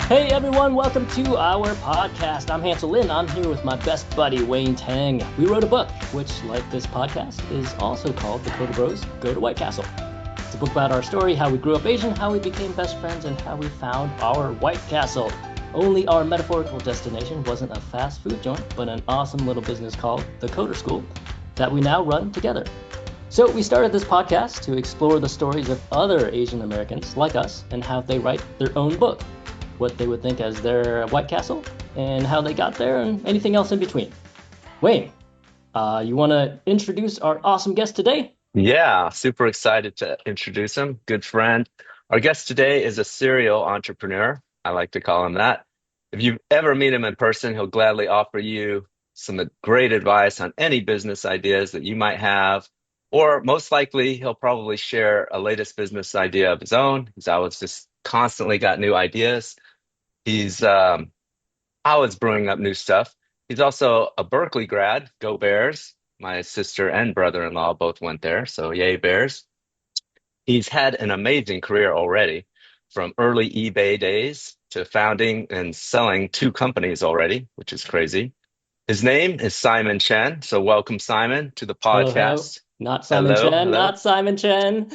Hey everyone, welcome to our podcast. I'm Hansel Lin. I'm here with my best buddy, Wayne Tang. We wrote a book, which, like this podcast, is also called theCoderBros Go to White Castle. It's a book about our story, how we grew up Asian, how we became best friends, and how we found our White Castle. Only our metaphorical destination wasn't a fast food joint, but an awesome little business called The Coder School that we now run together. So we started this podcast to explore the stories of other Asian Americans like us and how they write their own book, what they would think as their White Castle, and how they got there, and anything else in between. Wayne, you want to introduce our awesome guest today? Yeah, super excited to introduce him. Good friend. Our guest today is a serial entrepreneur. I like to call him that. If you ever meet him in person, he'll gladly offer you some great advice on any business ideas that you might have. Or most likely, he'll probably share a latest business idea of his own. He's always just constantly got new ideas. He's always brewing up new stuff. He's also a Berkeley grad. Go Bears. My sister and brother-in-law both went there, so yay Bears. He's had an amazing career already, from early eBay days to founding and selling two companies already, which is crazy. His name is Simon Chen, so welcome Simon to the Hello, hello. podcast. Not Simon Hello, Chen, hello. not Simon Chen.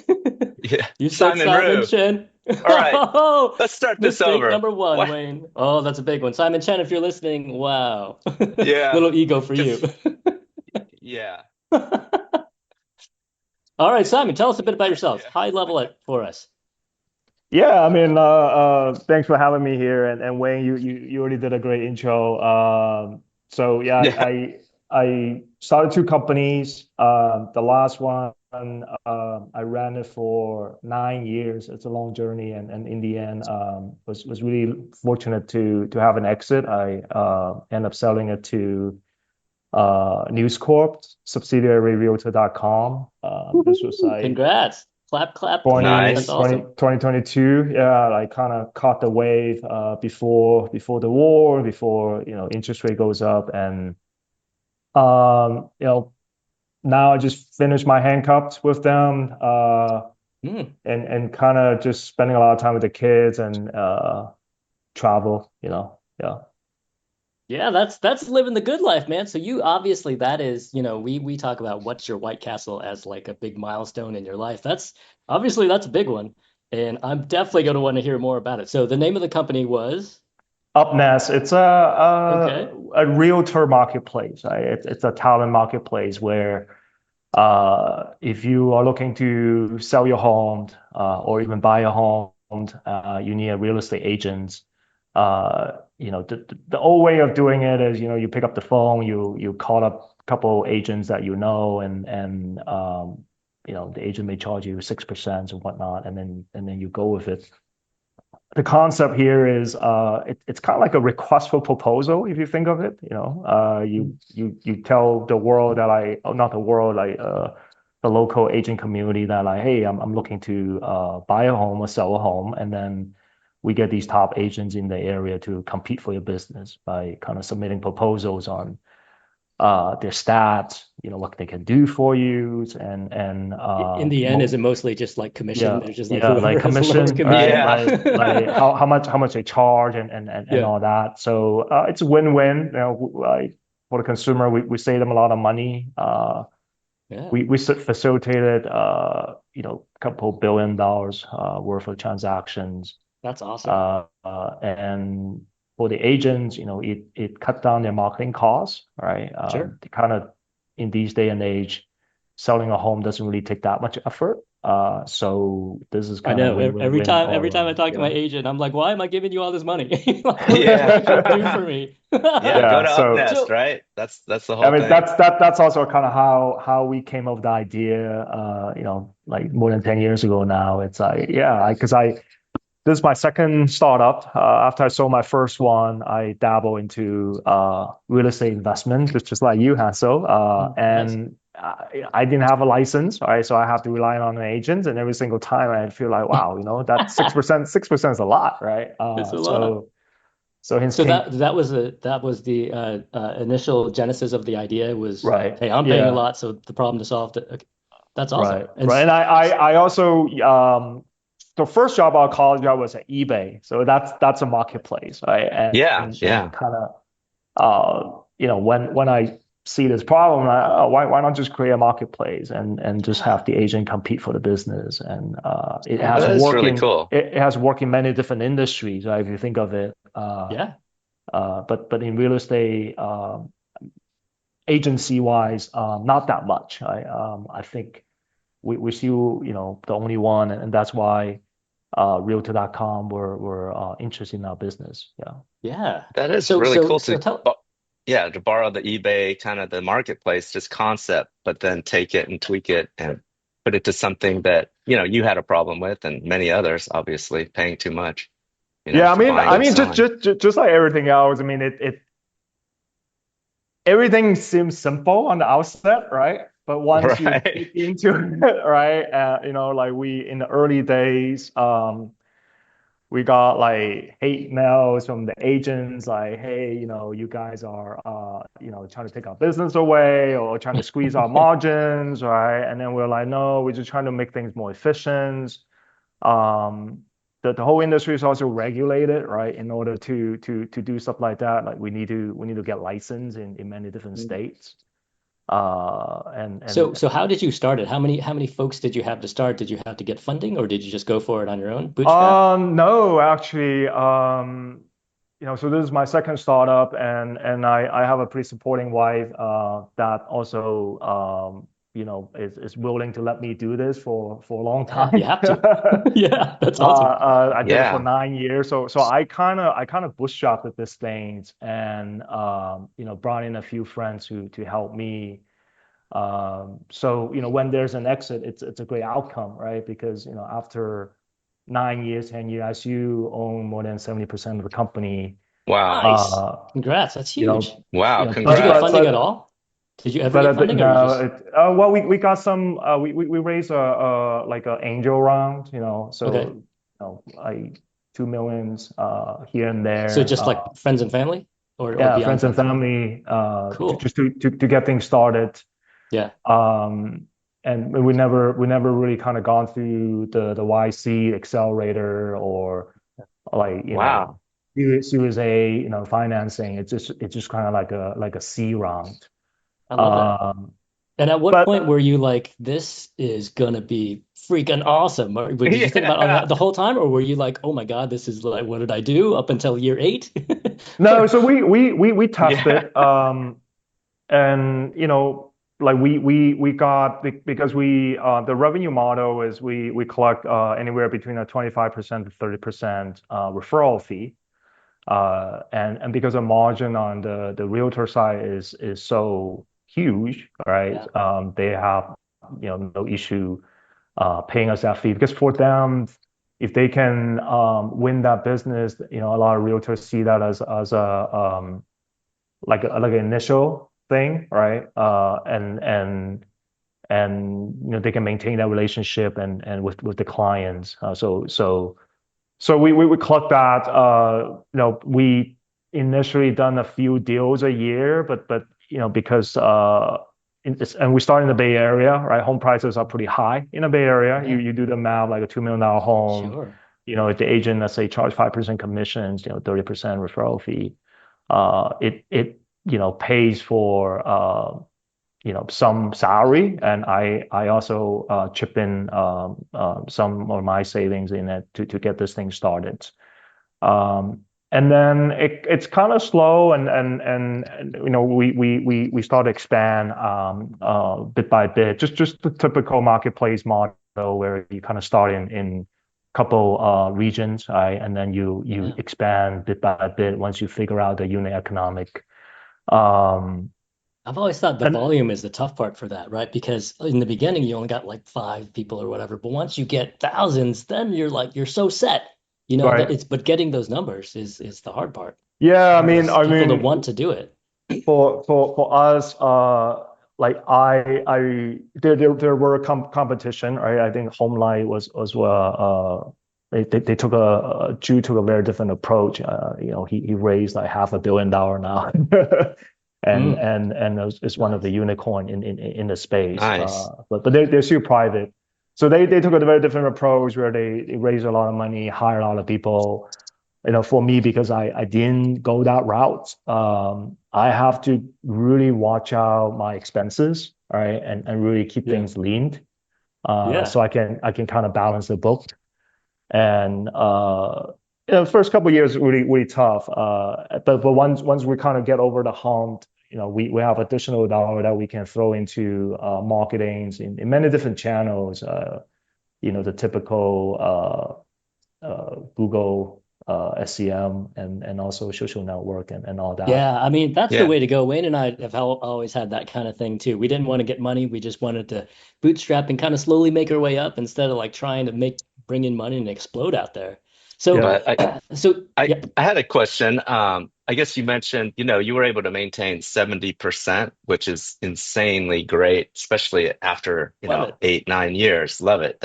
Yeah, You said Simon Simon Rue. Chen. All right, Oh, let's start this mistake over. number one, What? Wayne. Oh, that's a big one. Simon Chen, if you're listening, wow. Yeah, Little ego for you. because yeah, All right, Simon, tell us a bit about yourself. yeah, High level it for us. Yeah, thanks for having me here, and Wayne, you already did a great intro. So yeah, yeah. I started two companies. The last one, I ran it for 9 years. It's a long journey, and in the end, was really fortunate to have an exit. I ended up selling it to News Corp, subsidiary Realtor.com. This was Woohoo! like Congrats. Clap, clap, clap. 20 That's Nice. 20 awesome. 2022. Yeah, like kind of caught the wave before the war, before interest rate goes up, and you know now I just finished my handcuffs with them, Hmm. and kind of just spending a lot of time with the kids and travel. Yeah. Yeah, that's living the good life, man. So you obviously that is, we talk about what's your White Castle as like a big milestone in your life. That's obviously that's a big one. And I'm definitely going to want to hear more about it. So the name of the company was UpNest, it's okay. a realtor marketplace. Right? It's a talent marketplace where if you are looking to sell your home or even buy a home, you need a real estate agent. The old way of doing it is, you pick up the phone, you call up a couple agents that and the agent may charge you 6% and whatnot, and then you go with it. The concept here is it's kind of like a request for proposal if you think of it. You tell the world that not the world, like the local agent community, that like, hey, I'm looking to buy a home or sell a home, and then we get these top agents in the area to compete for your business by kind of submitting proposals on their stats, what they can do for you, and In the end, is it mostly just like commission? yeah, There's just like yeah, whoever like has the lowest commission, right? commission. Yeah. Like how much they charge and Yeah. all that. So it's a win-win. Like for the consumer, we save them a lot of money. Yeah. We facilitated a couple $1 billion worth of transactions. That's awesome. And for the agents, it cut down their marketing costs, right? Sure. They kind of in these day and age, selling a home doesn't really take that much effort. So this is I kind of know. win win Every win time, all every time I around. talk to my Yeah. agent, I'm like, why am I giving you all this money? Like, what do you Yeah. think you'll do for me? Yeah, go Yeah. to So UpNest, So, right? That's the I whole mean thing. that's also kind of how we came up with the idea. Like more than 10 years ago now. It's like yeah, because this is my second startup. After I sold my first one, I dabble into real estate investment, just like you, Hansel. nice. And I didn't have a license, right? So I have to rely on an agent. And every single time I feel like, wow, that 6% is a lot, right? It's a lot. So hence So came, that was the initial genesis of the idea was, right. hey, I'm paying a Yeah. lot, so the problem to solve. Okay. That's awesome. Right. And Right. And I also the first job out of college I was at eBay. So that's a marketplace, right? Yeah, And yeah. kind of when I see this problem, why not just create a marketplace and just have the agent compete for the business? And it has That is worked really cool. it has worked in many different industries, right? If you think of it. Yeah. But in real estate, agency wise, not that much. I think we're still, the only one, and that's why Realtor.com were interested in our business. Yeah. Yeah. That is So really so cool so tell to borrow the eBay kind of the marketplace, just concept, but then take it and tweak it and put it to something that, you had a problem with and many others, obviously, paying too much, Yeah, for buying I and mean, selling. just like everything else. I mean, everything seems simple on the outset, right? But once you Right. dig into it, right? Like we in the early days, we got like hate mails from the agents, like, hey, you guys are, trying to take our business away or trying to squeeze our margins, right? And then we're like, no, we're just trying to make things more efficient. Um, the whole industry is also regulated, right? In order to do stuff like that, like we need to get licensed in many different states. And so how did you start it? How many folks did you have to start? Did you have to get funding, or did you just go for it on your own, bootstrap? no, actually, so this is my second startup, and I have a pretty supporting wife that also is willing to let me do this for a long Yeah, you time. have to. Yeah, that's awesome. I did it for Yeah. 9 years, so I kind of bootstrapped this thing, and brought in a few friends to help me. So when there's an exit, it's a great outcome, right? Because after 9 years, 10 years, as you own more than 70% of the company, Wow. Nice. uh, Congrats. That's you huge. know, Wow. Did you get but funding Congrats. at all? Did you ever get funding, or you no, just well, we got some, we raised a like an angel round, okay? so like 2 million here and So there. just like friends and family, or Yeah, beyond friends and friends and family? family, Cool. just to get things started. Yeah. Um, and we never really kind of gone through the YC accelerator or like Wow. Series A financing. It's just kind of like a C round. I love that. Um, And at what but point were you like, this is gonna be freaking awesome? Or did you think about Yeah. that the whole time, or were you like, oh my God, this is like, what did I do up until year 8? no, so we Yeah. tested, and like we got because we the revenue model is we collect anywhere between a 25% to 30% referral fee. And because the margin on the realtor side is so huge, right? Yeah. They have no issue paying us that fee, because for them, if they can win that business, a lot of realtors see that as a like an initial thing, right? And they can maintain that relationship and with the clients. So we collect that. We initially done a few deals a year, but because and we start in the Bay Area, right? Home prices are pretty high in the Bay Area. You Yeah. you do the math, like a $2 million home. Sure. If the agent, let's say, charge 5% commissions, 30% referral fee, it pays for some salary, and I also chip in some of my savings in it to get this thing started. And then it's kind of slow, and we start to expand bit by bit, just the typical marketplace model where you kind of start in couple regions, right? And then you Yeah. expand bit by bit once you figure out the unit economic. Um, I've always thought the and volume is the tough part for that, right? Because in the beginning you only got like 5 people or whatever, but once you get thousands, then you're so set, that right. it's but getting those numbers is the hard part. Yeah, I mean, Those people to want to do it. for us, like there were competition, right? I think Homelight was they took Drew took a very different approach. He raised like $500 million now, Mm, and it's one of the nice. unicorn in the space. Nice. But they're still private. So they took a very different approach where they raised a lot of money, hired a lot of people. For me, because I didn't go that route, I have to really watch out my expenses, right, and really keep things lean, so I can kind of balance the book. And first couple of years really tough. But once we kind of get over the hump, we have additional dollar that we can throw into marketing in many different channels. The typical Google SEM and also social network and all that. Yeah, I mean, that's the Yeah. way to go. Wayne and I have always had that kind of thing too. We didn't want to get money. We just wanted to bootstrap and kind of slowly make our way up instead of like trying to bring in money and explode out there. So, Yeah. But so I yeah, I had a question. I guess you mentioned, you were able to maintain 70%, which is insanely great, especially after, love it. 8, 9 years. Love it.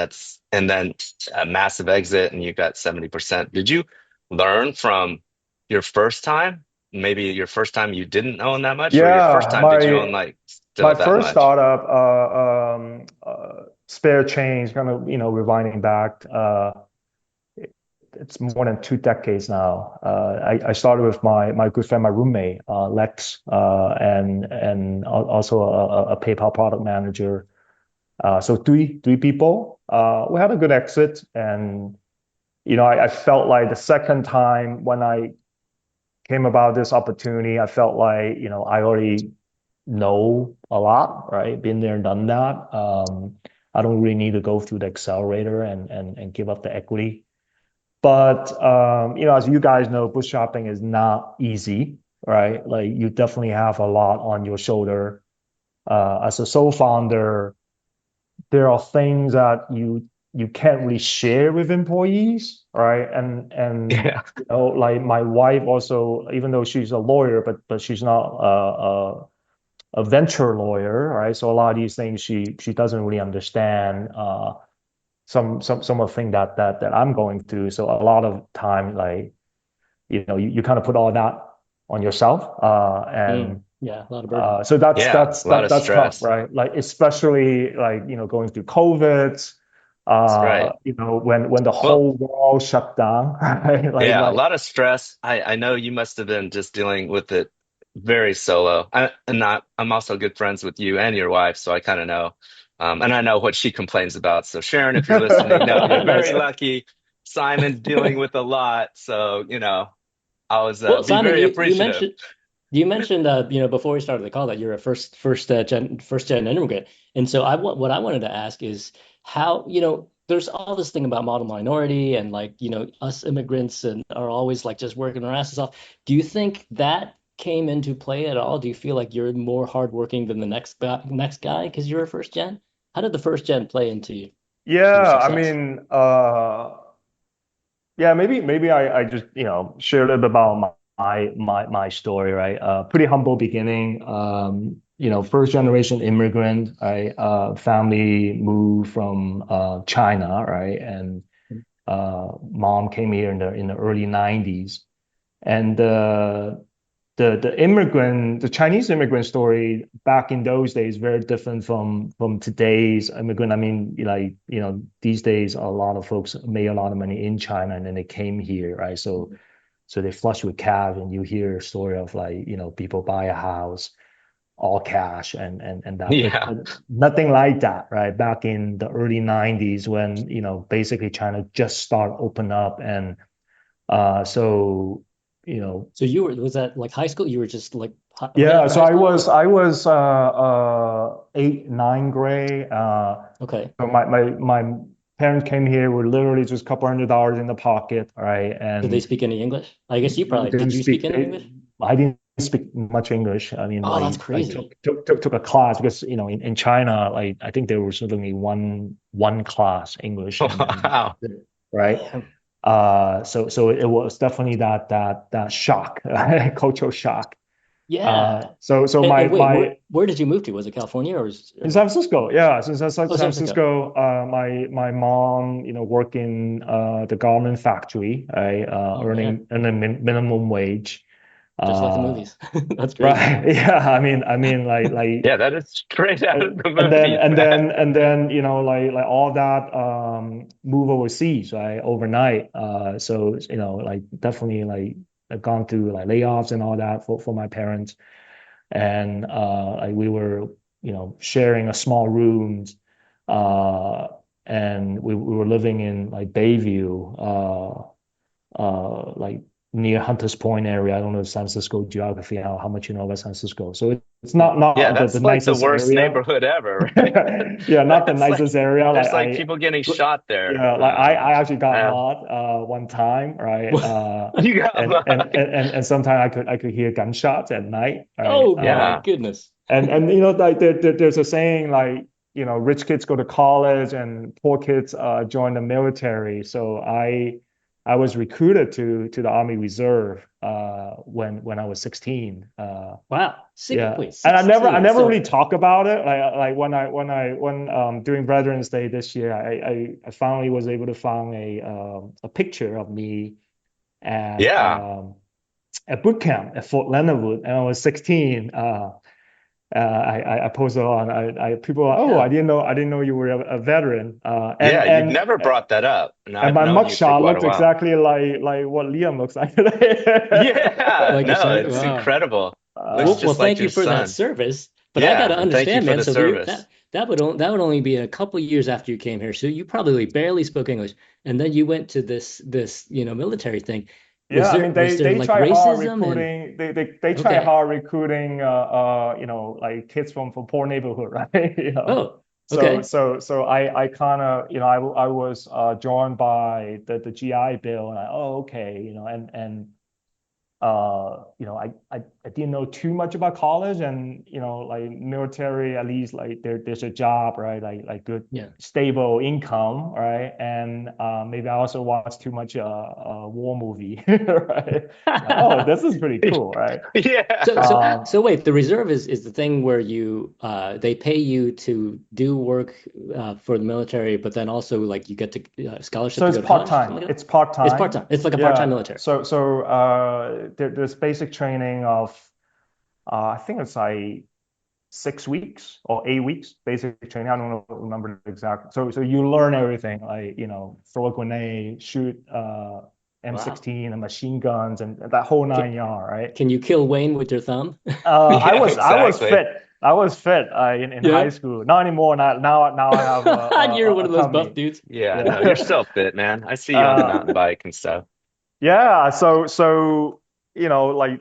And then a massive exit and you got 70%. Did you learn from your first time? Maybe your first time you didn't own that much, or your first Yeah, time did you own my like still my that first much? startup, spare change, kind of, rewinding back. It's more than 2 decades now. I started with my good friend, my roommate, Lex, and also a PayPal product manager. So three people. We had a good exit, and I felt like the second time when I came about this opportunity, I felt like I already know a lot, right? Been there, done that. I don't really need to go through the accelerator and give up the equity. But as you guys know, bootstrapping is not easy, right? Like you definitely have a lot on your shoulder. As a sole founder, there are things that you can't really share with employees, right? And Yeah. like my wife also, even though she's a lawyer, but she's not a venture lawyer, right? So a lot of these things she doesn't really understand. Some of the things that I'm going through. So a lot of time, like you kind of put all that on yourself, and Yeah, a lot of burden. so that's Yeah. that's A lot that of that's tough, stress. right? Like especially like going through COVID, That's right. when the Well, whole world shut down, right? yeah, a Like lot of stress. I know you must have been just dealing with it very solo. I'm also good friends with you and your wife, so I kind of know. And I know what she complains about. So Sharon, if you're listening, no, you're Nice. very lucky. Simon's dealing with a lot, so I was Well, be Simon, very you appreciative. mentioned before we started the call that you're a first gen immigrant, and so what I wanted to ask is how there's all this thing about model minority and like us immigrants and are always like just working our asses off. Do you think that came into play at all? Do you feel like you're more hardworking than the next guy because you're a first gen? How did the first gen play into your yeah, I success? mean, yeah, maybe I just share a little bit about my story, right? Pretty humble beginning. First generation immigrant. I family moved from China, right? And mom came here in the early 90s. And the Chinese immigrant story back in those days very different from today's immigrant. I mean, like these days a lot of folks made a lot of money in China and then they came here, right? So they flush with cash, and you hear a story of like people buy a house all cash and that, Yeah. but nothing like that, right? Back in the early 90s when basically China just started open up, and so you know So was that like high school? You were just like right yeah, after so high I school? was I was eight, ninth grade. Okay. So my parents came here with literally just a couple $100 in the pocket, right? Did they And speak any English? I guess you they probably didn't did. You speak speak. any English? I didn't speak much English. I mean, Oh, that's like I crazy. took a class because in China, like I think there was only one class English, and Wow. right. Damn. So it was definitely that shock, cultural shock. Yeah. So And wait, where my where did you move to? Was it California in San Francisco, yeah, since oh, San San Francisco? Francisco, my mom, work in the garment factory, right, Oh man. earning minimum wage. Just like the Uh, movies. That's crazy. right. Yeah. I mean, Yeah, that is straight out of the and then movies, and man. then and then like all that move overseas, right, overnight. So like definitely like I've gone through like layoffs and all that for my parents, and like we were sharing a small rooms, uh, and we were living in like Bayview, like near Hunters Point area. I don't know San Francisco geography, how much you know about San Francisco. So it's Yeah, not the that's like the nicest worst area. neighborhood ever, right? Yeah, not the That's like nicest area. Like there's like I, people getting shot there. yeah, like I actually got mugged one time, right? You got And sometimes I could hear gunshots at night, right? Oh my yeah. goodness. And like there's a saying like rich kids go to college and poor kids join the military. So I was recruited to the Army Reserve when I was 16. Wow. Yeah, Wait, and I 16. never So really talk about it. Like when during Veterans Day this year, I finally was able to find a picture of me at Yeah. at boot camp at Fort Leonard Wood, and I was 16. I posted on. People are like, oh, yeah. I didn't know you were a veteran. Yeah, you've never brought that up. And And I've my known you for mugshot quite a looks while. exactly like what Liam looks like. Yeah, Like your no, son. it's Wow. incredible. Looks Uh, Well, just like thank you your for that son. service. But I got Yeah, to and thank you understand, for man. the So service. that would only be a couple years after you came here. So you probably barely spoke English, and then you went to this military thing. Yeah, I mean Was there they like try hard racism and recruiting. They try okay. hard recruiting. Like kids from poor neighborhood, right? Oh, So okay. I kind of I was drawn by the GI Bill, and okay, and I didn't know too much about college, and like military, at least like there's a job, right? Like good Yeah. stable income, right? And maybe I also watched too much war movie, right? Like, oh, this is pretty cool, right? Yeah. So wait, the reserve is the thing where you they pay you to do work for the military, but then also like you get to scholarship So to it's go to part college, time. something like that. It's part It's part time. time. It's like a part-time Yeah. military. So there's basic training of I think it's like 6 weeks or 8 weeks basic training. I don't remember the exact. So you learn everything like throw a grenade, shoot Wow. M16 and machine guns and that whole nine yard, right? Can you kill Wayne with your thumb? Yeah, I was exactly. fit. I was fit in high Yeah. school. Not anymore. Now I have You're one a of those buff tummy. dudes. Yeah, no, you're Yeah. still fit, man. I see you on the uh, mountain bike and stuff. yeah. So like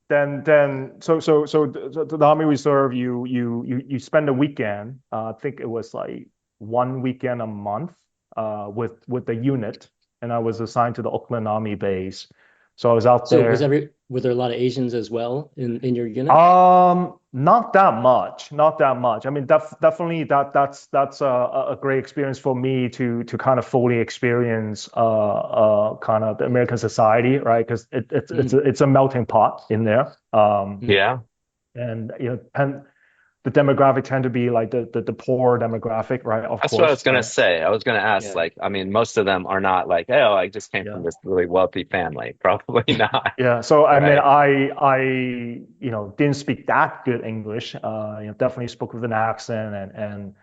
the Army Reserve, you spend a weekend. I think it was like one weekend a month with the unit, and I was assigned to the Oakland Army base. So I was out So there. were there a lot of Asians as well in your unit? Not that much, not that much. I mean, definitely that's a great experience for me to kind of fully experience kind of the American society, right? Because Mm, it's a melting pot in there. mm. Yeah. And and the demographic tend to be like the poor demographic, right? Of That's what I was course, gonna right? say. I was gonna ask, Yeah. like, I mean, most of them are not like, oh, I just came from Yeah. this really wealthy family. Probably not, Yeah, so I mean, right? I didn't speak that good English. Definitely spoke with an accent, and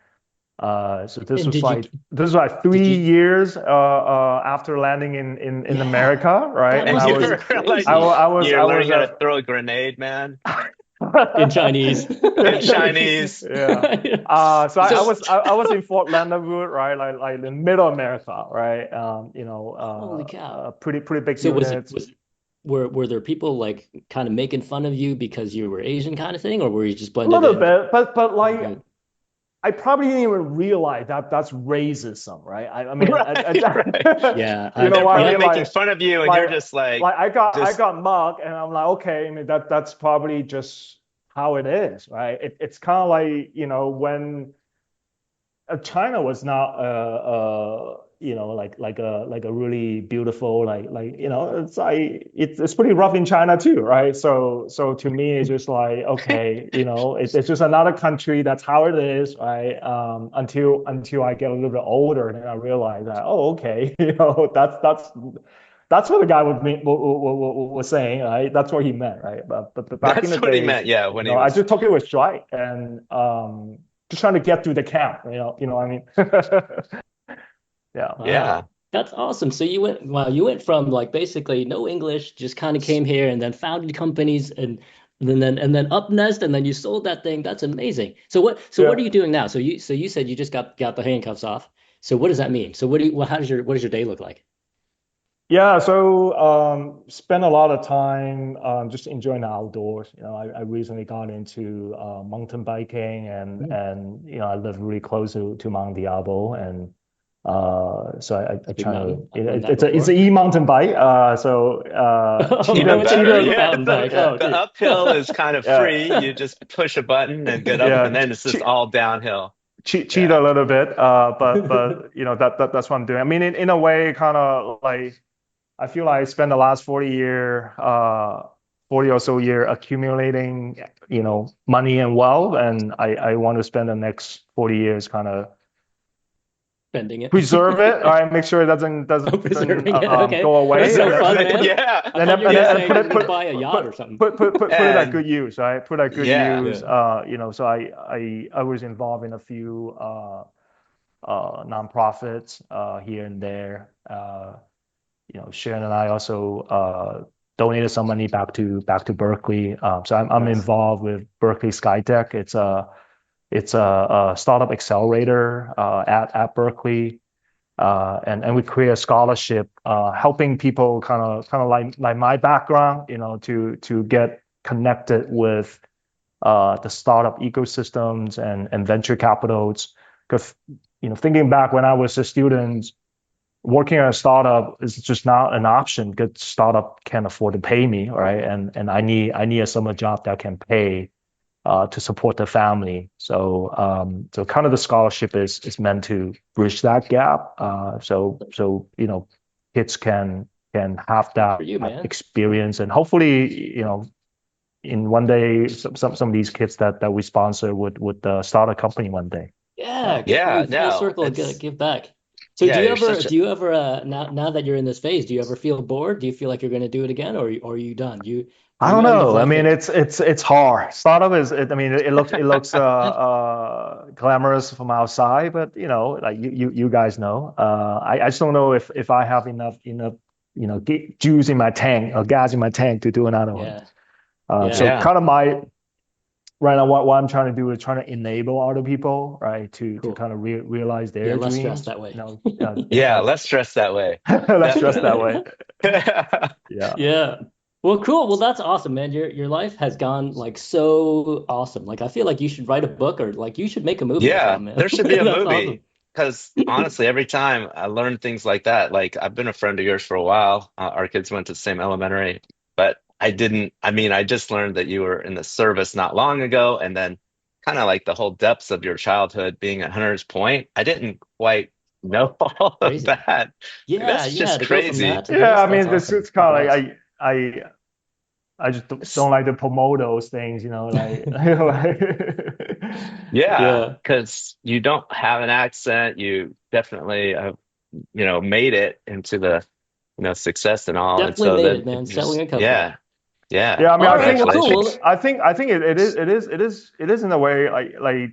so And this was like did three you years after landing in yeah, America, right? that And And must have you're been like, crazy you're I was learning how to throw a grenade, man, in Chinese. in Chinese. yeah. So So I was in Fort Leonard Wood, right? Like in middle America, right? holy cow. Pretty big So units. were there people like kind of making fun of you because you were Asian kind of thing, or were you just A blended little in bit, but pretty like good? I probably didn't even realize that that's racism, right? I mean, Right, right. Yeah, you know They're what I probably mean? making fun of you, and you're Like, just like, like I just got mugged, and I'm like, okay, I mean that's probably just how it is, right? It's kind of like when China was not like a really beautiful it's like it's pretty rough in China too, right? So to me it's just like okay, it's just another country. That's how it is, right? Until I get a little bit older, and then I realize that oh okay, that's that's what the guy was saying, right? That's what he meant, right? But back in That's the what he days, meant. Yeah, when he I was. just took it with stride and just trying to get through the camp, what I mean? Yeah. Yeah. Wow. That's awesome. So you went from like basically no English, just kind of came here and then founded companies and then UpNest and then you sold that thing. That's amazing. So what are Yeah. you doing now? So you said you just got the handcuffs off. So what does that mean? So what does your day look like? Yeah, so spend a lot of time just enjoying the outdoors. I recently got into mountain biking and I live really close to Mount Diablo and so I Big try mountain. to I've done that it's an before. e-mountain bike. So Even What's an better. e Yeah. mountain bike? The, yeah, Oh, the dude. uphill is kind of yeah, free. You just push a button and get up, and yeah, then it's just all downhill. cheat Yeah. a little bit. But that's what I'm doing. I mean, in a way, kind of like I feel like I spent the last 40 or so year accumulating, money and wealth, and I want to spend the next 40 years kind of Bending preserve it. All it. right, make sure it doesn't Preserving it. Okay. go away, That's so and then Preserve fun, it. man. Yeah. I thought you were gonna and say put you're it gonna buy a yacht or something. put it at good And use, right? Put it at good yeah. use. Yeah. So I was involved in a few nonprofits here and there. Sharon and I also donated some money back to Berkeley. So I'm Nice. involved with Berkeley Skytech. It's a startup accelerator at Berkeley, and we create a scholarship helping people kind of like my background, to get connected with the startup ecosystems and venture capitals. Because thinking back when I was a student, working at a startup is just not an option because startup can't afford to pay me, right? And I need a summer job that can pay to support the family. So kind of the scholarship is meant to bridge that gap. So kids can have Good for that you, man. experience and hopefully in one day some of these kids that we sponsor would start a company one day. Yeah, So good for Yeah. you. Full No, circle, it's give back. So yeah. You're such a. do you ever now that you're in this phase, do you ever feel bored? Do you feel like you're going to do it again, or are you done? Are I you don't end of know. I life mean, it? it's hard. Startup is. I mean, it looks glamorous from outside, but like you guys know. I just don't know if I have enough juice in my tank or gas in my tank to do another one. Yeah, So yeah, Yeah. kind of my right now, what I'm trying to do is trying to enable other people, right, to cool. kind of realize Yeah, their less stress dreams. that way. Yeah. Less stress that way. Less stress that Definitely. way. Yeah. Yeah. Well, cool. Well, that's awesome, man. Your life has gone like so awesome. Like I feel like you should write a book or like you should make a movie or Yeah, something, man. there should be a That's awesome. movie because honestly, every time I learn things like that, like I've been a friend of yours for a while. Our kids went to the same elementary, but I didn't. I mean, I just learned that you were in the service not long ago, and then kind of like the whole depths of your childhood being at Hunter's Point. I didn't quite know all of Crazy. that. Like, Yeah, that's yeah. just To go from crazy. that to Yeah, this, I that's mean, this awesome. is kind of Congrats. like I just don't It's, like to promote those things, like, yeah, Yeah, because you don't have an accent. You definitely have, made it into the success and all. And definitely so made then it, it man. Selling just, a couple. yeah, yeah, yeah. I mean, All I right. think, Well, I cool. think, congratulations. Well, I think it is in a way like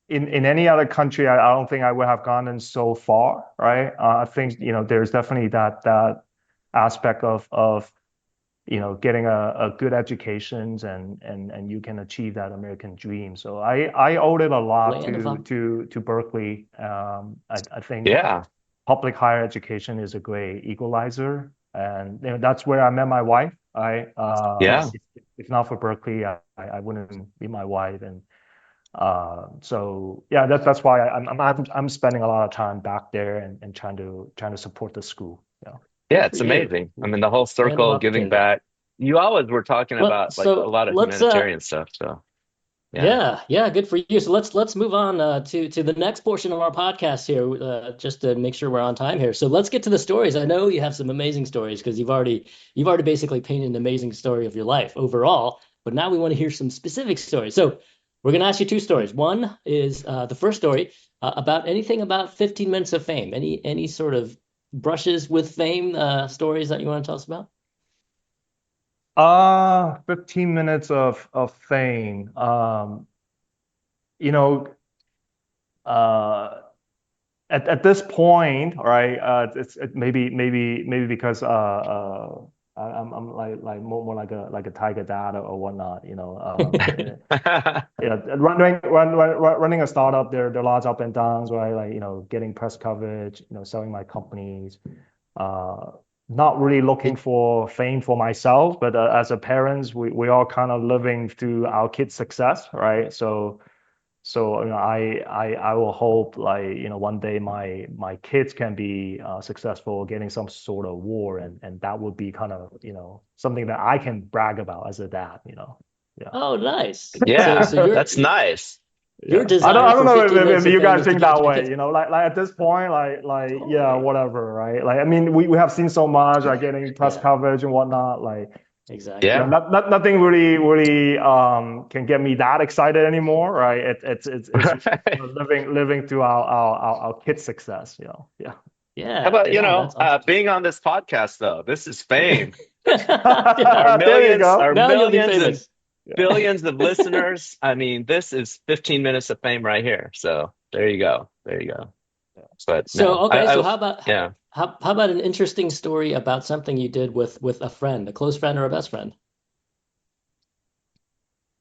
in any other country, I don't think I would have gotten so far, right? I think there's definitely that aspect of getting a good educations and you can achieve that American dream. So I owed it a lot land of to Berkeley. I think Yeah, public higher education is a great equalizer, and that's where I met my wife. yeah, If not for Berkeley, I wouldn't be my wife, and so yeah, that's why I'm spending a lot of time back there and trying to support the school. Yeah. yeah. good for It's you. amazing. I mean, the whole Land of circle giving opportunity. back. You always were talking Well, about like a so lot of let's humanitarian stuff. So yeah, yeah, yeah, good for you. So let's move on to the next portion of our podcast here, just to make sure we're on time here. So let's get to the stories. I know you have some amazing stories because you've already basically painted an amazing story of your life overall. But now we want to hear some specific stories. So we're going to ask you two stories. One is the first story about anything about 15 minutes of fame, any sort of brushes with fame, stories that you want to tell us about? 15 minutes of fame. You know, uh, at this point, right? Maybe because I'm like more like a tiger dad or whatnot. Yeah, running a startup, there are lots of up and downs, right? Like getting press coverage, selling my companies. Uh, Not really looking for fame for myself, but as a parents, we all kind of living through our kids' success, right? So I will hope like one day my kids can be successful getting some sort of award, and that would be kind of something that I can brag about as a dad. Yeah. Oh, nice. So Yeah, so your that's nice. your Yeah, desire I don't for know 15 minutes if of you fame guys is to think give it that to your way. kids. Like at this point, yeah, Totally. whatever, right? Like I mean, we have seen so much, like getting press Yeah, coverage and whatnot. Like exactly. Yeah. nothing really can get me that excited anymore, right? It's Right. living through our kids' success. Yeah. How Yeah, about, yeah, that's awesome. being on this podcast though? This is fame. Our Yeah. There you millions, go. our Now you'll be millions and famous. Yeah. billions of listeners. I mean, this is 15 minutes of fame right here. So there you go. There you go. But So no, okay, so yeah. how about an interesting story about something you did with a friend, a close friend or a best friend?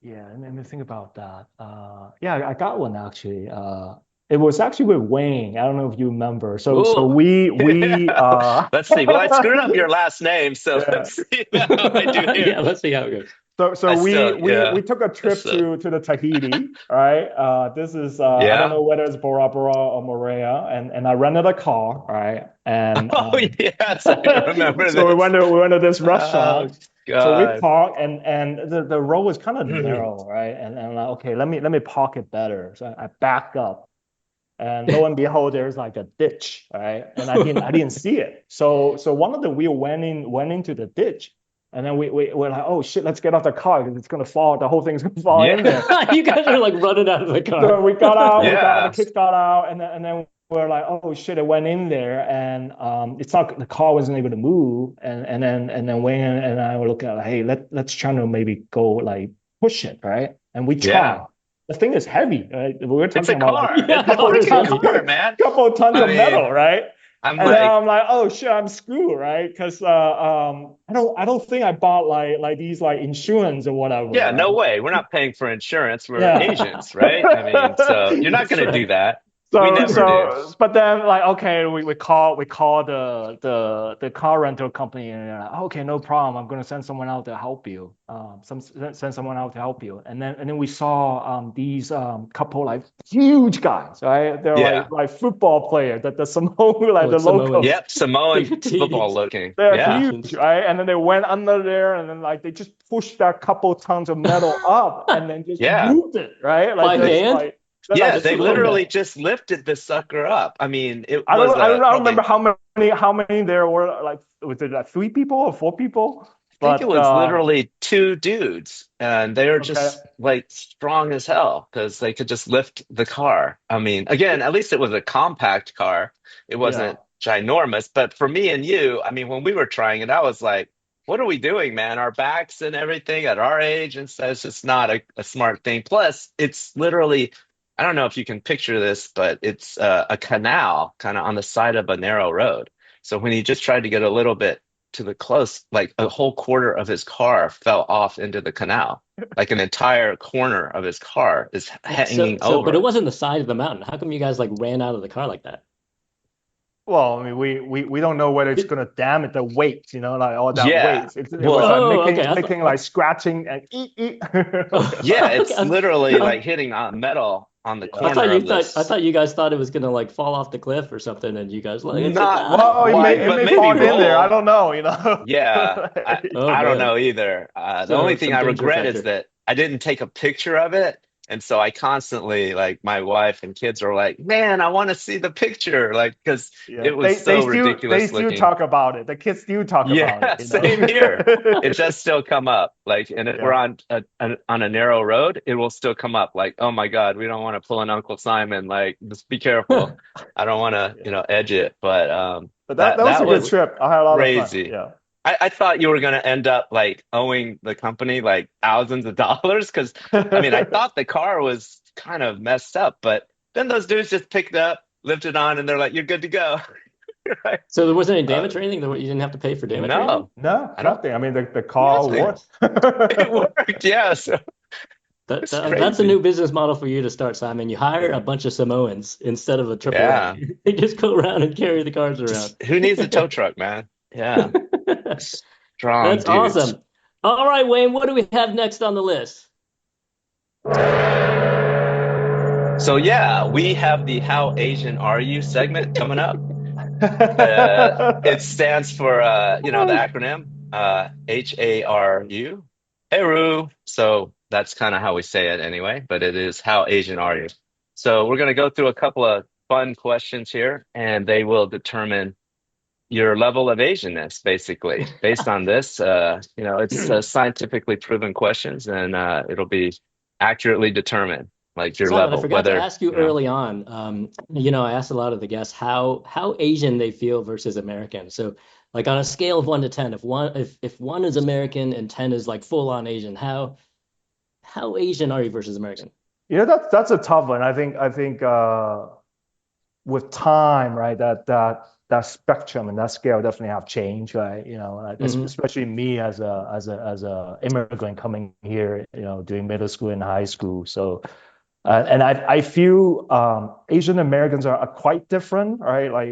Yeah, let me think about that. Yeah, I got one actually. It was actually with Wayne. I don't know if you remember. So Ooh. we Let's see. Well, I screwed up your last name, so yeah. let's see how I do here. Yeah, let's see how it goes. So I still, we yeah. took a That's trip to the Tahiti, right? This is I don't yeah. know whether it's Bora Bora or Morea, and I rented a car, right? And Oh yes, I remember so this. we went to this Oh restaurant. So we God. parked, and the road was kind of narrow, right? And like, okay, let me park it better. So I backed up, and lo and behold, there's like a ditch, right? And I didn't see it. So one of the wheel went into the ditch, and then we're like, oh shit, let's get off the car because it's gonna fall. The whole thing's gonna fall in Yeah. there. You guys are like running out of the car. So we got out, the Yeah. kids got out, and then we're like, oh shit, it went in there, and it's not the car wasn't able to move, and then Wayne and I were looking at like, hey, let's try to maybe go like push it, right? And we Yeah. tried. The thing is heavy, right? We were It's talking a about like car. Yeah, It's car a is freaking heavy. car, man. couple of tons I of mean, metal, right? I'm And then like, I'm like, oh shit, I'm screwed, right? Because I don't think I bought like these like insurance or whatever, yeah, right? no way. We're not paying for insurance. We're Yeah. agents, right? I mean, so you're not That's going to do right. that. We So never do. so but then like okay we call the car rental company, and they're like, okay, no problem, I'm gonna send someone out to help you, send someone out to help you, and then we saw these couple like huge guys, right? They're Yeah. like football player, the Samoan Oh, like the it's Samoans. locals. Yep. Samoan Big football titties, looking. They're Yeah. huge, Egyptians. right? And then they went under there, and then like they just pushed that couple tons of metal up, and then just Yeah. moved it, right? Like By just hand? like they're Yeah. like They Slow super. literally mo. just lifted the sucker up. I mean, it I was don't I don't, I don't remember probably, how many there were. Like was it like 3 people or 4 people? I think it But was literally two dudes and they were okay, just like strong as hell because they could just lift the car. I mean, again, at least it was a compact car. It yeah, wasn't ginormous. But for me and you, I mean, when we were trying it, I was like, what are we doing, man? Our backs and everything at our age. And so it's just not a smart thing. Plus, it's literally, I don't know if you can picture this, but it's a canal kind of on the side of a narrow road. So when he just tried to get a little bit to the close, like a whole quarter of his car fell off into the canal. Like an entire corner of his car is So hanging so but it over. wasn't the side of the mountain. How come you guys like ran out of the car like that? well, I mean, we don't know whether it's It- gonna damage the weight, like all that Yeah. weight. It was Well, like oh, making okay. making like scratching and eat. yeah, Okay. it's literally I, like hitting on metal on the Yeah. corner of I this. thought you guys thought it was gonna like fall off the cliff or something, and you guys like it's a Not guy. Well, it quite, may it but may maybe fall in there. I roll. don't know. Yeah, I, Oh I don't man. know either. The only So thing some I danger regret is factor. that I didn't take a picture of it And so I constantly, like, my wife and kids are like, man, I want to see the picture. Like, because Yeah, it was they so still ridiculous looking. talk about it. The kids still talk about Yeah, it, same here. It just still come up. Like, and if we're Yeah. on a narrow road, it will still come up. Like, oh my God, we don't want to pull an Uncle Simon. Like, just be careful. I don't want to, Yeah. edge it. But But that that was a that good was trip. I had a lot of fun. crazy. Yeah. I thought you were gonna end up like owing the company like thousands of dollars because I mean I thought the car was kind of messed up, but then those dudes just picked it up, lifted on, and they're like, "You're good to go." Right? So there wasn't any Uh, damage or anything? You didn't have to pay for damage or anything? no, No, I don't. nothing. I mean, the car Nothing. worked. It worked. Yeah, so it's That's a new crazy. business model for you to start, Simon. You hire a bunch of Samoans instead of a Yeah, AAA. They just go around and carry the cars around. just who needs a tow truck, man? Yeah, strong That's dudes. awesome. All right, Wayne, what do we have next on the list? So yeah, we have the "How Asian Are You" segment coming up. It stands for the acronym HARU. Heru. So that's kind of how we say it anyway, but it is how Asian are you? So we're going to go through a couple of fun questions here, and they will determine your level of Asianness, basically. Based on this, it's scientifically proven questions, and it'll be accurately determined, like your Simon, I level, forgot to whether, ask you early on. I asked a lot of the guests how Asian they feel versus American. So, like on a scale of 1 to 10, if 1 is American and 10 is like full on Asian, how Asian are you versus American? That's a tough one. I think with time, right, that spectrum and that scale definitely have changed, right? Hmm. Especially me as a immigrant coming here, doing middle school and high school. So and I feel Asian Americans are quite different, right? Like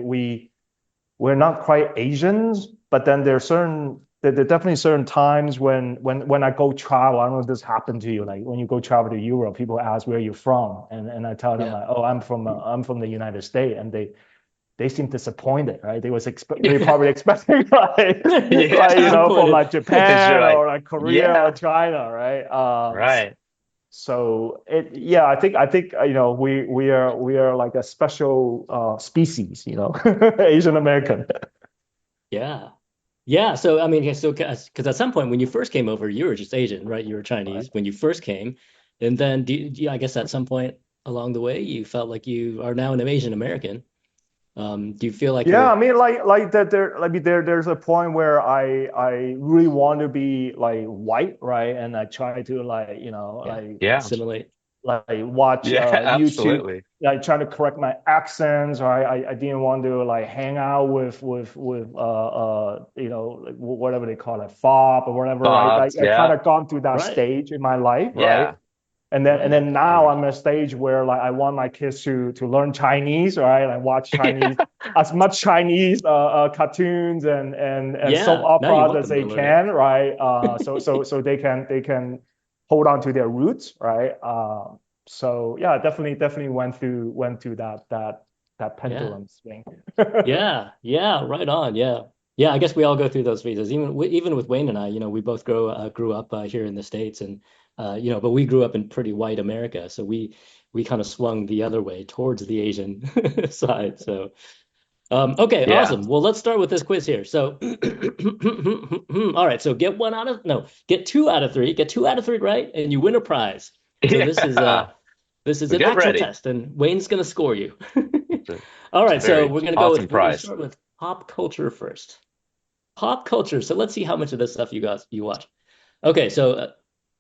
we're not quite Asians, but then there are definitely certain times when I go travel. I don't know if this happened to you. Like when you go travel to Europe, people ask where you're from, and I tell them Yeah. like, oh, I'm from the United States, and they seem disappointed, right? They probably expecting Yeah, from disappointed. like because you're Japan like, or like Korea or yeah, China, right? right. So yeah, I think we are like a special species, Asian American. Yeah. Yeah. So, I mean, yeah, so, because at some point when you first came over, you were just Asian, right? You were Right. Chinese when you first came. And then, I guess at some point along the way, you felt like you are now an Asian American. Do you feel like Yeah, I you're, mean, like that. There's a point where I really want to be like white, right? And I try to like yeah, Yeah, assimilate? like watch yeah, YouTube, absolutely. like trying to correct my accents, right? I didn't want to like hang out with like whatever they call it, fob or whatever, right? Bob's, I kind yeah, of gone through that Right. stage in my life, right? yeah, Right. And then now I'm at a stage where like I want my kids to learn Chinese, right? I watch Chinese as much Chinese cartoons and soap Yeah. Now you operas want as them to they learn it. can, right? So they can hold on to their roots, right? So yeah, definitely went through that Yeah. pendulum swing. Yeah. Yeah. Right on. Yeah. Yeah. I guess we all go through those phases. Even with Wayne and I, we both grew up here in the States, and but we grew up in pretty white America, so we kind of swung the other way towards the Asian side. So okay, yeah. awesome. Well, let's start with this quiz here. So all right, so get 2 out of 3, get 2 out of 3 right, and you win a prize. So Yeah. this is So an get actual ready. test, and Wayne's gonna score you. It's a, All it's a right, so very awesome we're gonna prize. start with pop culture first. Pop culture. So let's see how much of this stuff you watch. Okay, so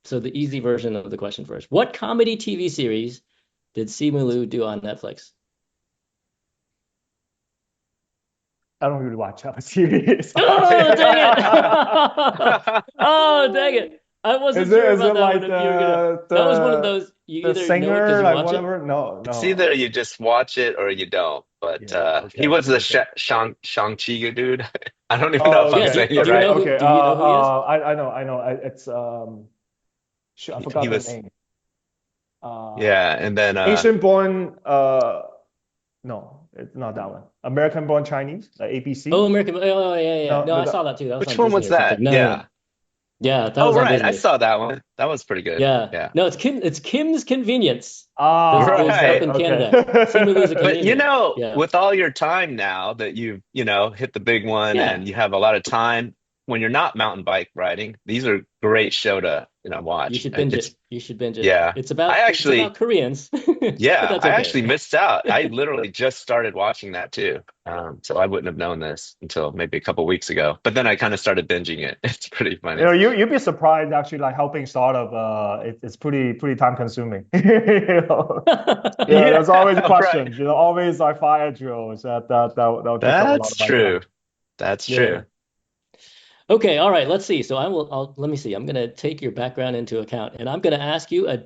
the easy version of the question first. What comedy TV series did Simu Liu do on Netflix? I don't really watch out series. Oh, Sorry. dang it! Oh, dang it! I wasn't Is it sure is about it that like one. If you were gonna, the that was one of the those you the either know it because singer you like watch it. whatever? No, It's no. either you just watch it or you don't. But Yeah. he Okay. was the Okay. Shang-Chi dude. I don't even know Oh, if I'm Yeah. okay. saying it Do you Okay. right. know who? Okay. Do you know who he is? I know. It's shoot, I He forgot the was, name. Uh, yeah. And then Asian born. No, it's not that one. American born Chinese, like Oh, ABC. American. Oh, yeah, yeah. No, No, no, I saw that too. That was which on one Disney was or something. that? No, no, no. Yeah. Yeah, that Oh, was on right. I Disney. saw that one. That was pretty good. Yeah. Yeah. No, it's Kim's Convenience. It was up Right. in Okay. Canada. Simu is a But Canadian. Yeah. with all your time now that you've hit the big one Yeah. and you have a lot of time when you're not mountain bike riding, these are great show to You watch. should binge It's it. You should binge it. yeah. I It's about actually Koreans, but Yeah, that's I actually okay. missed out. I literally just started watching that too. So I wouldn't have known this until maybe a couple weeks ago. But then I kind of started binging it. It's pretty funny. You'd be surprised actually, like helping startup. It's pretty time consuming. Yeah, there's always Yeah, right. questions. Always like fire drills that'll take up a lot That's of my time. true. That's Yeah. true. Okay, all right, let's see. So let me see. I'm gonna take your background into account and I'm gonna ask you a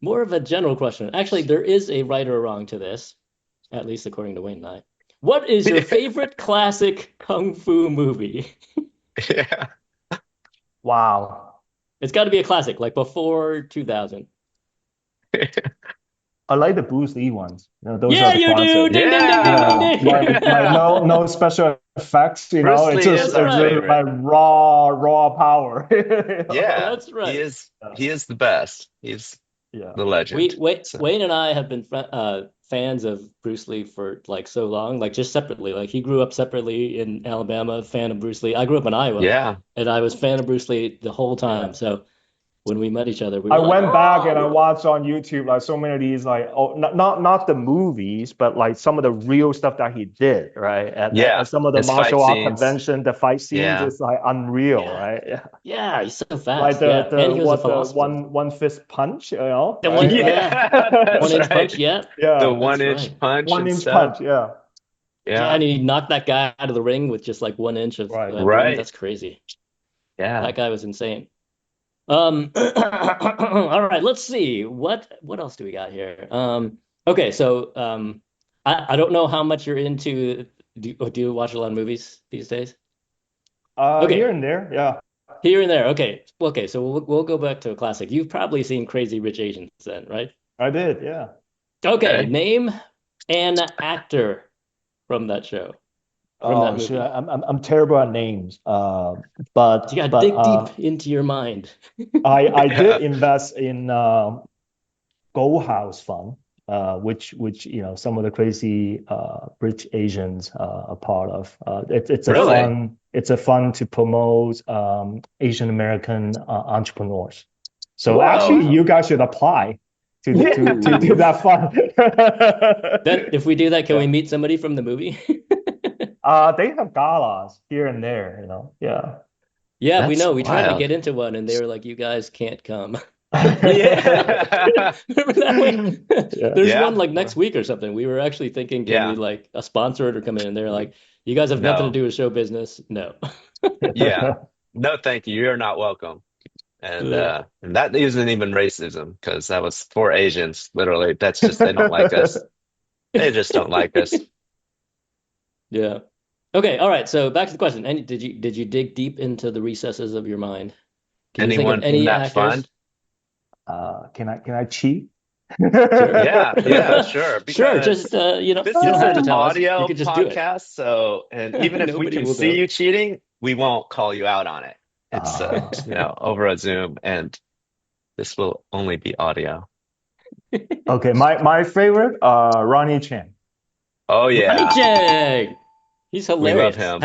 more of a general question. Actually, there is a right or wrong to this, at least according to Wayne and I. What is your favorite classic kung fu movie? Yeah. Wow. It's got to be a classic, like before 2000. I like the Bruce Lee ones. Those are Yeah, the you do. classics. Ding, ding, ding, ding, ding, Yeah, Yeah. ding. like Yeah. no special effects. Bruce It's Lee just is That's our it's right. just favorite. like raw power. Yeah. That's right. He is the best. He's Yeah. the legend. So Wayne and I have been fans of Bruce Lee for like so long, like just separately. Like he grew up separately in Alabama, fan of Bruce Lee. I grew up in Iowa, yeah. and I was fan of Bruce Lee the whole Yeah. time. So when we met each other, we I were like, went back and I oh, watched on YouTube like so many of these like not the movies but like some of the real stuff that he did right at Yeah. some of the His fight martial art scenes. convention the fight scenes Yeah. is like unreal yeah, right yeah yeah, he's so like fast. the Yeah, and the he was a what the philosopher. one fist punch The one, right yeah, Yeah, one that's inch right. punch. Yeah, The yeah one that's inch right. punch one and inch stuff. punch yeah Yeah, and Yeah, he knocked that guy out of the ring with just like 1 inch of right wind. right. That's crazy. Yeah. That guy was insane. All right, let's see. What else do we got here? Okay, so I don't know how much you're into. Do you watch a lot of movies these days? here Okay, and there yeah here and there. Okay, okay, so we'll go back to a classic. You've probably seen Crazy Rich Asians then, right? I did yeah Okay, Okay. name an actor from that show, from that oh shit movie. I'm terrible at names You gotta but dig deep into your mind. I did Yeah. invest in Gold House Fund, which some of the crazy rich Asians are part of. Really? It's a fund to promote Asian American entrepreneurs. So Oh actually, Whoa. you wow. guys should apply to Ooh. that Then fund. if we do that, can we Yeah. meet somebody from the movie? They have galas here and there, Yeah. Yeah, we That's know. We tried to wild. get into one and they were like, you guys can't come. Yeah. Remember that way? Yeah. There's one Yeah. like next week or something. We were actually thinking, can we Yeah. like sponsor it or come in? And they're like, you guys have nothing to No. do with show business. No. Yeah. No, thank you. You're not welcome. Uh, And that isn't even racism because that was for Asians. Literally, that's just they don't like us. They just don't like us. yeah. Okay. All right. So back to the question. Any, did you dig deep into the recesses of your mind? Can you think of Anyone from any that actors? fund? Can I cheat? Sure. Yeah, sure. Sure. Because Just this you is don't have an to tell us. You audio could just do it. podcast, so and even if we Nobody can will see know. you cheating, we won't call you out on it. It's Uh, over a Zoom, and this will only be audio. okay, my favorite, Ronnie Chang. Oh Ronnie yeah, Chang. He's we love hilarious. him.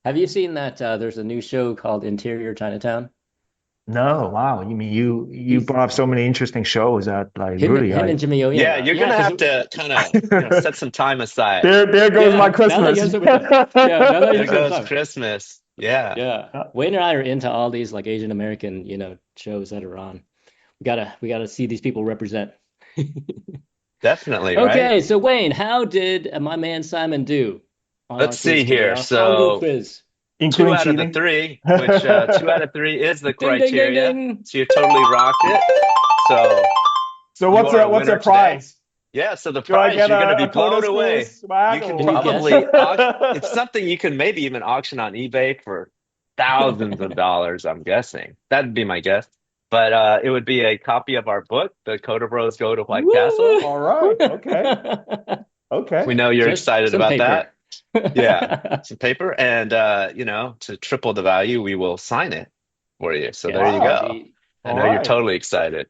Have you seen that there's a new show called Interior Chinatown? No, wow. You mean you He's brought up so many interesting shows that like really him I and Jimmy O Yang Yeah, are. you're Yeah, gonna because have to kind of set some time aside. there goes my yeah, now that you Christmas. have so much time. Yeah, now that you There have so much goes time. Christmas. Yeah, Yeah. Wayne and I are into all these like Asian American, shows that are on. We gotta see these people represent. definitely, right? Okay, so Wayne, how did my man Simon do on our Let's see quiz today, here. our Hangul So quiz? two Including out of the cheating. three, which two out of three is the Ding ding ding criteria. ding. So you totally rocked it. So So you are a what's winner a today. prize? Yeah, so the Do I prize, get you're going to be a Coda blown School away. swag You can Can you or guess? probably it's something you can maybe even auction on eBay for thousands of dollars, I'm guessing. That'd be my guess. But it would be a copy of our book, The Coder Bros Go to White Castle. Woo! all right, okay, We okay. know you're Just excited some about paper. that. Yeah, some paper. And to triple the value, we will sign it for you. So there you Yeah. go. I All know you're right. totally excited.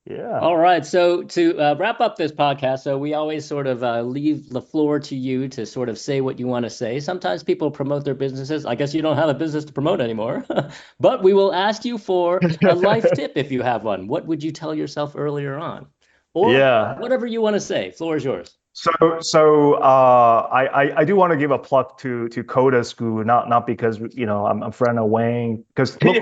Yeah. All right. So to wrap up this podcast, so we always sort of leave the floor to you to sort of say what you want to say. Sometimes people promote their businesses. I guess you don't have a business to promote anymore, but we will ask you for a life tip if you have one. What would you tell yourself earlier on? Or Yeah. whatever you want to say. Floor is yours. I do want to give a plug to Coda School, not because I'm a friend of Wayne, because Yeah.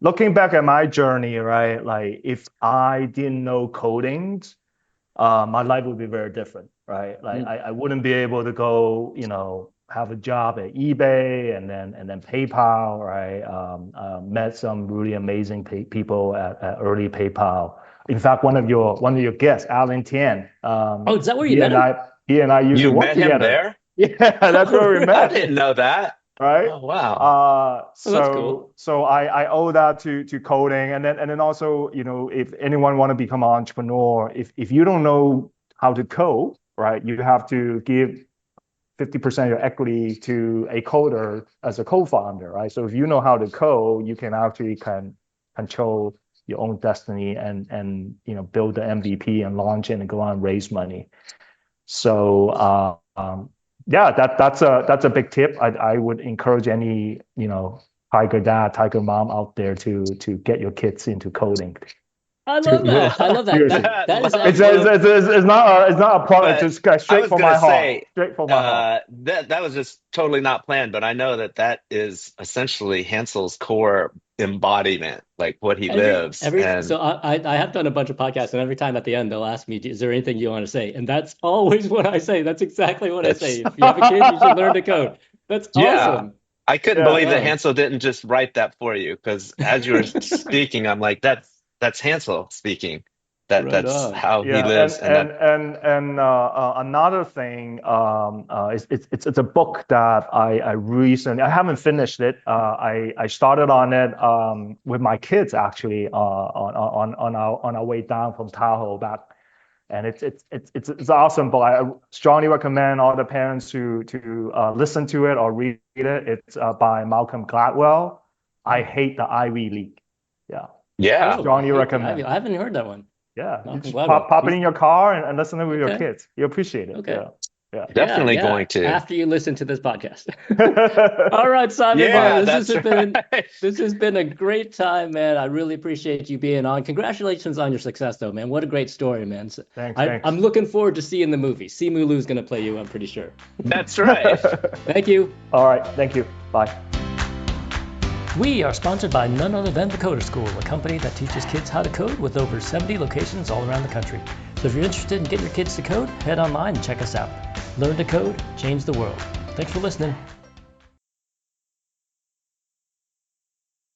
looking back at my journey, right? Like if I didn't know coding, my life would be very different, right? Like Mm. I wouldn't be able to go, have a job at eBay and then PayPal, right? Met some really amazing people at early PayPal. In fact, one of your guests, Alan Tian, Oh, is that where you he met and him? I used to You work met him together. there? Yeah, that's Oh, where we I met, didn't know that. right? Oh, wow. well, that's cool. So I owe that to coding, and then also, if anyone want to become an entrepreneur, if you don't know how to code, right, you have to give 50% of your equity to a coder as a co-founder, right? So if you know how to code, you can actually control your own destiny and build the MVP and launch it and go on and raise money. So yeah, that's a big tip. I would encourage any tiger dad, tiger mom out there to get your kids into coding. I love that. I love that. Seriously, That is it's actually it's not a plug. It's But just guys, I straight was from gonna my heart, say straight from my heart. that was just totally not planned, but I know that is essentially Hansel's core embodiment, like what he lives. every And so I have done a bunch of podcasts, and every time at the end they'll ask me, is there anything you want to say? And that's always what I say. That's exactly what I say. that's If you have a kid, you should learn to code. That's yeah. awesome. I couldn't Yeah. believe that Oh. Hansel didn't just write that for you, because as you were speaking, I'm like, that's Hansel speaking. Right That's on. how he Yeah, lives, and that another thing, it's a book that I haven't finished it. I started on it with my kids actually on our way down from Tahoe back, and it's an awesome book. I strongly recommend all the parents to listen to it or read it. It's by Malcolm Gladwell. I hate the Ivy League. Yeah, Oh, yeah, I strongly hate the Ivy. recommend. I haven't heard that one. Yeah, you Malcolm just Gladwell. pop it He's in your car and listen to it with your okay. kids. You appreciate it. Okay. Yeah, yeah. Yeah, definitely yeah. going to. After you listen to this podcast. All right, Simon Bye. Moore. Yeah, that's right. This has been a great time, man. I really appreciate you being on. Congratulations on your success, though, man. What a great story, man. Thanks. I'm looking forward to seeing the movie. Simu Liu's going to play you, I'm pretty sure. That's right. Thank you. All right, thank you. Bye. We are sponsored by none other than theCoder School, a company that teaches kids how to code with over 70 locations all around the country. So if you're interested in getting your kids to code, head online and check us out. Learn to code, change the world. Thanks for listening.